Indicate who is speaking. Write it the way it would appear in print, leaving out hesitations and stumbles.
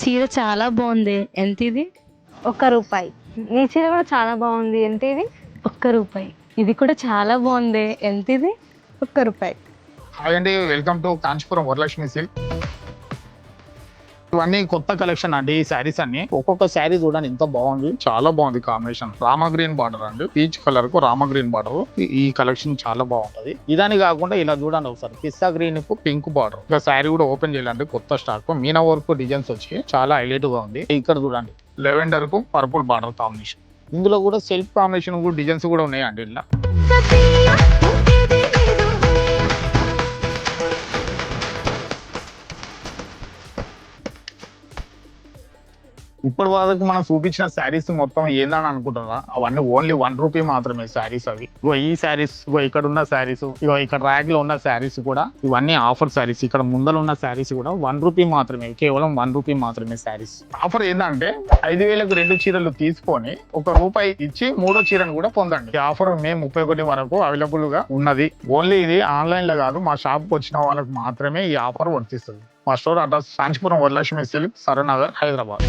Speaker 1: చీర చాలా బాగుంది, ఎంత ఇది?
Speaker 2: ₹1. ఈ చీర కూడా చాలా బాగుంది, ఎంత ఇది?
Speaker 1: ₹1. ఇది కూడా చాలా బాగుంది, ఎంత ఇది?
Speaker 2: ₹1.
Speaker 3: హాయ్ అండి, welcome to Kanchipuram Varalakshmi silk. ఇవన్నీ కొత్త కలెక్షన్ అండి. ఈ శారీస్ అన్ని ఒక్కొక్క శారీ చూడండి ఎంత బాగుంది, చాలా బాగుంది కాంబినేషన్. రామ గ్రీన్ బార్డర్ అండి, పీచ్ కలర్ కు రామ గ్రీన్ బార్డర్. ఈ కలెక్షన్ చాలా బాగుంటది. ఇదాని కాకుండా ఇలా చూడండి ఒకసారి, పిస్తా గ్రీన్ కు పింక్ బార్డర్. ఇంకా శారీ కూడా ఓపెన్ చేయాలండి, కొత్త స్టాక్ మీనా వర్క్ డిజైన్స్ వచ్చి చాలా హైలైట్ గా ఉంది. ఇక్కడ చూడండి లెవెండర్ కు పర్పుల్ బార్డర్ కాంబినేషన్. ఇందులో కూడా సెల్ఫ్ కాంబినేషన్ కూడా డిజైన్స్ కూడా ఉన్నాయండి ఇలా. ఇప్పటి వరకు మనం చూపించిన శారీస్ మొత్తం ఏందని అనుకుంటున్నా, అవన్నీ ఓన్లీ ₹1 మాత్రమే శారీస్. అవి ఇగో ఈ శారీస్, ఇగో ఇక్కడ ఉన్న శారీస్, ఇగో ఇక్కడ ర్యాక్ లో ఉన్న శారీస్ కూడా ఇవన్నీ ఆఫర్ శారీస్. ఇక్కడ ముందర ఉన్న శారీస్ కూడా ₹1 మాత్రమే, కేవలం ₹1 మాత్రమే శారీస్. ఆఫర్ ఏంటంటే 5,000కు 2 చీరలు తీసుకొని ₹1 ఇచ్చి 3వ చీరను కూడా పొందండి. ఈ ఆఫర్ మే 31 వరకు అవైలబుల్ గా ఉన్నది. ఓన్లీ ఇది ఆన్లైన్ లో కాదు, మా షాప్ కు వచ్చిన వాళ్ళకి మాత్రమే ఈ ఆఫర్ వర్తిస్తుంది. మా store address Kanchipuram Varalakshmi silk, Saranagar, Hyderabad.